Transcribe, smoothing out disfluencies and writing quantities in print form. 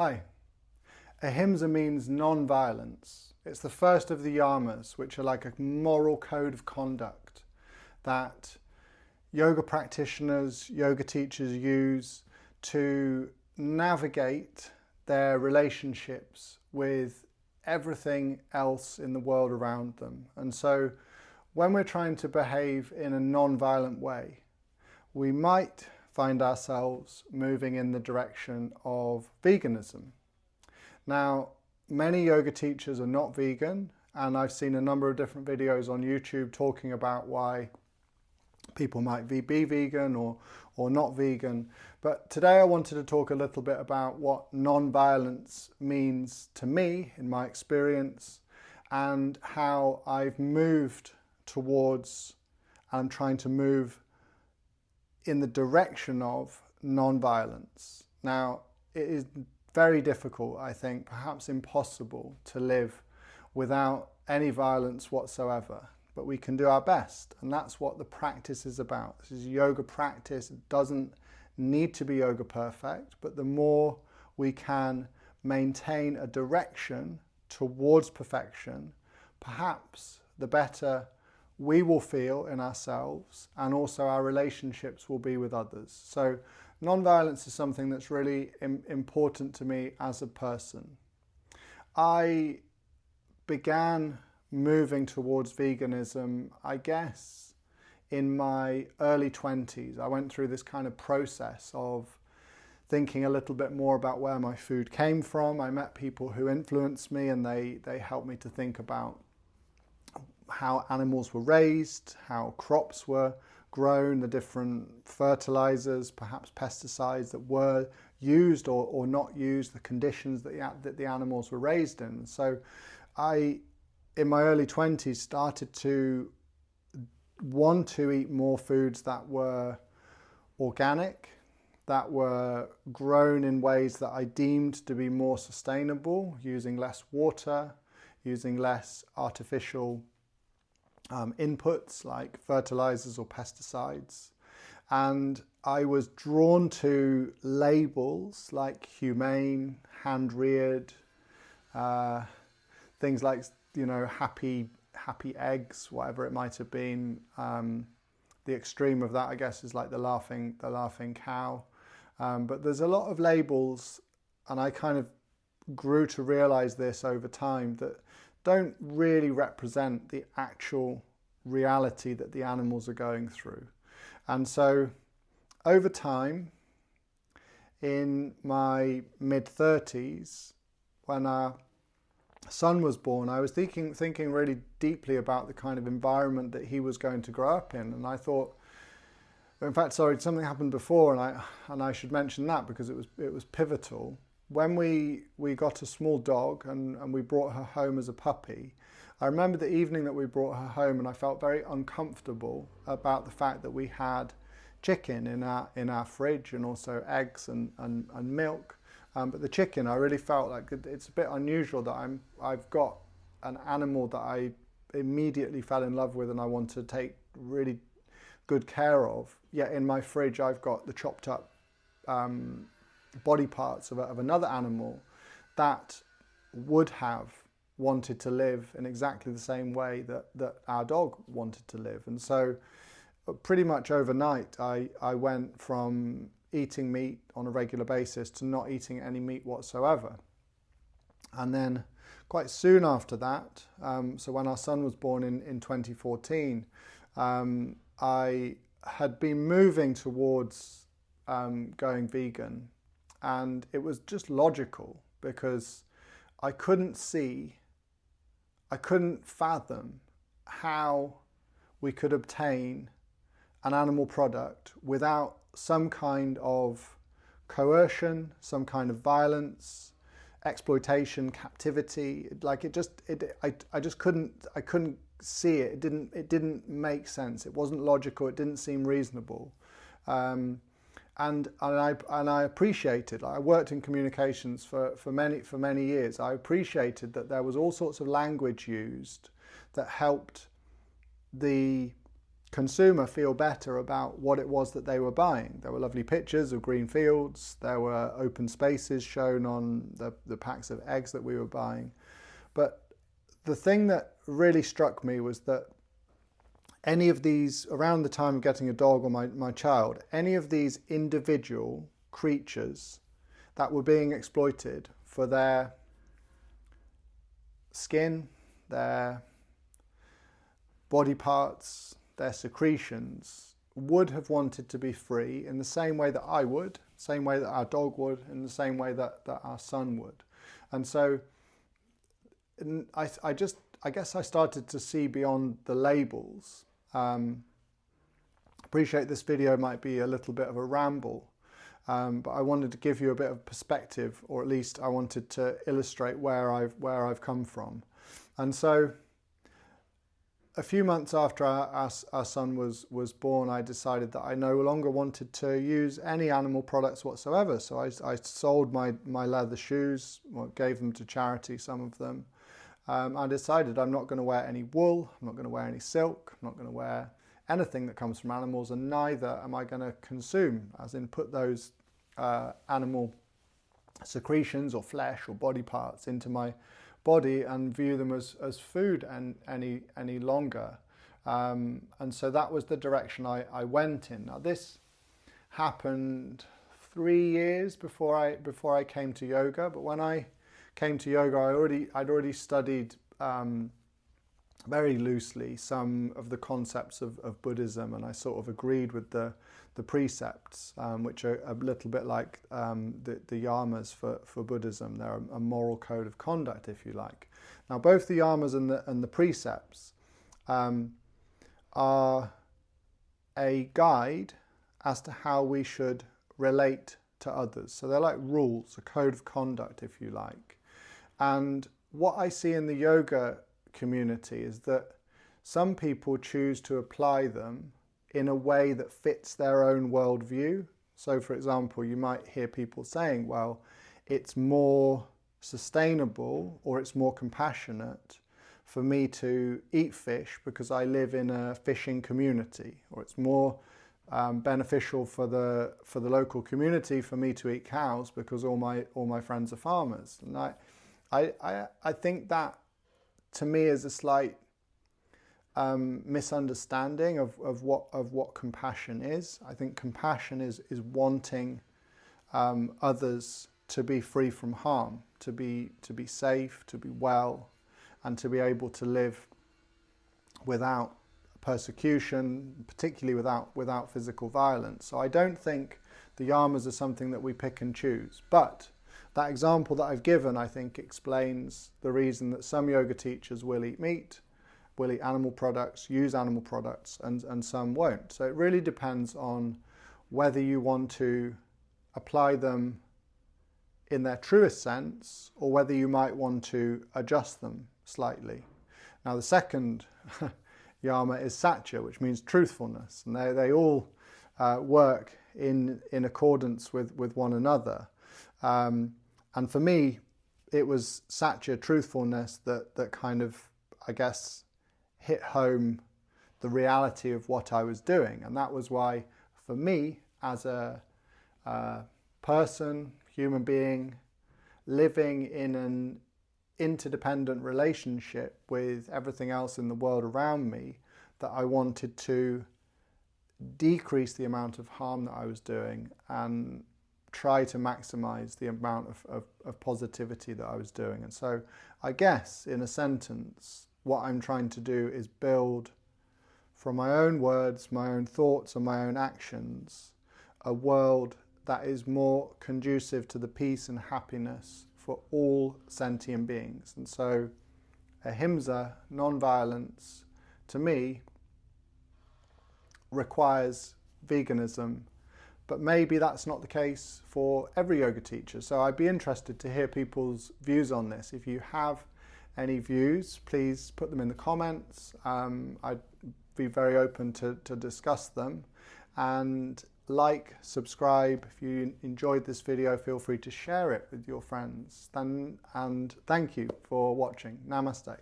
Hi. Ahimsa means non-violence. It's the first of the yamas, which are like a moral code of conduct that yoga practitioners, yoga teachers use to navigate their relationships with everything else in the world around them. And so when we're trying to behave in a non-violent way, we might find ourselves moving in the direction of veganism. Now, many yoga teachers are not vegan, and I've seen a number of different videos on YouTube talking about why people might be vegan or not vegan. But today I wanted to talk a little bit about what non-violence means to me in my experience and how I've moved towards and trying to move in the direction of non-violence. Now, it is very difficult, I think, perhaps impossible to live without any violence whatsoever. But we can do our best, and that's what the practice is about. This is yoga practice. It doesn't need to be yoga perfect, but the more we can maintain a direction towards perfection, perhaps the better we will feel in ourselves, and also our relationships will be with others. So non-violence is something that's really important to me as a person. I began moving towards veganism, I guess, in my early 20s. I went through this kind of process of thinking a little bit more about where my food came from. I met people who influenced me, and they helped me to think about how animals were raised, how crops were grown, the different fertilizers, perhaps pesticides that were used or not used, the conditions that the animals were raised in. So I, in my early 20s, started to want to eat more foods that were organic, that were grown in ways that I deemed to be more sustainable, using less water, using less artificial inputs like fertilizers or pesticides. And I was drawn to labels like humane, hand-reared, things like, happy eggs, whatever it might have been. The extreme of that, I guess, is like the laughing cow. But there's a lot of labels, and I kind of grew to realize this over time, that don't really represent the actual reality that the animals are going through. And so over time, in my mid-30s, when our son was born, I was thinking really deeply about the kind of environment that he was going to grow up in. And I thought, in fact, sorry, something happened before, and I should mention that because it was pivotal. When we got a small dog and we brought her home as a puppy, I remember the evening that we brought her home, and I felt very uncomfortable about the fact that we had chicken in our fridge, and also eggs and milk. But the chicken, I really felt like it's a bit unusual that I've got an animal that I immediately fell in love with and I want to take really good care of. Yet in my fridge, I've got the chopped up body parts of another animal that would have wanted to live in exactly the same way that our dog wanted to live. And so pretty much overnight, I went from eating meat on a regular basis to not eating any meat whatsoever. And then quite soon after that, so when our son was born in 2014, I had been moving towards going vegan. And it was just logical because I couldn't fathom how we could obtain an animal product without some kind of coercion, some kind of violence, exploitation, captivity. I just couldn't see it. It didn't make sense. It wasn't logical. It didn't seem reasonable. And I appreciated, I worked in communications for many years. I appreciated that there was all sorts of language used that helped the consumer feel better about what it was that they were buying. There were lovely pictures of green fields, there were open spaces shown on the packs of eggs that we were buying. But the thing that really struck me was that any of these, around the time of getting a dog or my child, any of these individual creatures that were being exploited for their skin, their body parts, their secretions, would have wanted to be free in the same way that I would, same way that our dog would, in the same way that our son would. And so I guess I started to see beyond the labels. Appreciate this video might be a little bit of a ramble, but I wanted to give you a bit of perspective, or at least I wanted to illustrate where I've come from. And so a few months after our son was born, I decided that I no longer wanted to use any animal products whatsoever. So I sold my leather shoes, gave them to charity, some of them. I decided I'm not going to wear any wool, I'm not going to wear any silk, I'm not going to wear anything that comes from animals, and neither am I going to consume, as in put those animal secretions or flesh or body parts into my body and view them as food any longer. And so that was the direction I went in. Now this happened 3 years before I came to yoga, but when I came to yoga, I'd already studied very loosely some of the concepts of Buddhism, and I sort of agreed with the precepts, which are a little bit like the yamas for Buddhism. They're a moral code of conduct, if you like. Now, both the yamas and the precepts are a guide as to how we should relate to others. So they're like rules, a code of conduct, if you like. And what I see in the yoga community is that some people choose to apply them in a way that fits their own worldview. So, for example, you might hear people saying, well, it's more sustainable or it's more compassionate for me to eat fish because I live in a fishing community, or it's more beneficial for the local community for me to eat cows because all my friends are farmers. And I think that, to me, is a slight misunderstanding of what compassion is. I think compassion is wanting others to be free from harm, to be safe, to be well, and to be able to live without persecution, particularly without physical violence. So I don't think the yamas are something that we pick and choose. But that example that I've given, I think, explains the reason that some yoga teachers will eat meat, will eat animal products, use animal products, and some won't. So it really depends on whether you want to apply them in their truest sense, or whether you might want to adjust them slightly. Now, the second yama is satya, which means truthfulness, and they all work in accordance with one another. And for me, it was satya, truthfulness, that kind of, I guess, hit home the reality of what I was doing. And that was why, for me, as a person, human being, living in an interdependent relationship with everything else in the world around me, that I wanted to decrease the amount of harm that I was doing and try to maximize the amount of positivity that I was doing. And so I guess, in a sentence, what I'm trying to do is build, from my own words, my own thoughts and my own actions, a world that is more conducive to the peace and happiness for all sentient beings. And so Ahimsa, non-violence, to me, requires veganism. But maybe that's not the case for every yoga teacher. So I'd be interested to hear people's views on this. If you have any views, please put them in the comments. I'd be very open to discuss them. And like, subscribe. If you enjoyed this video, feel free to share it with your friends. And thank you for watching. Namaste.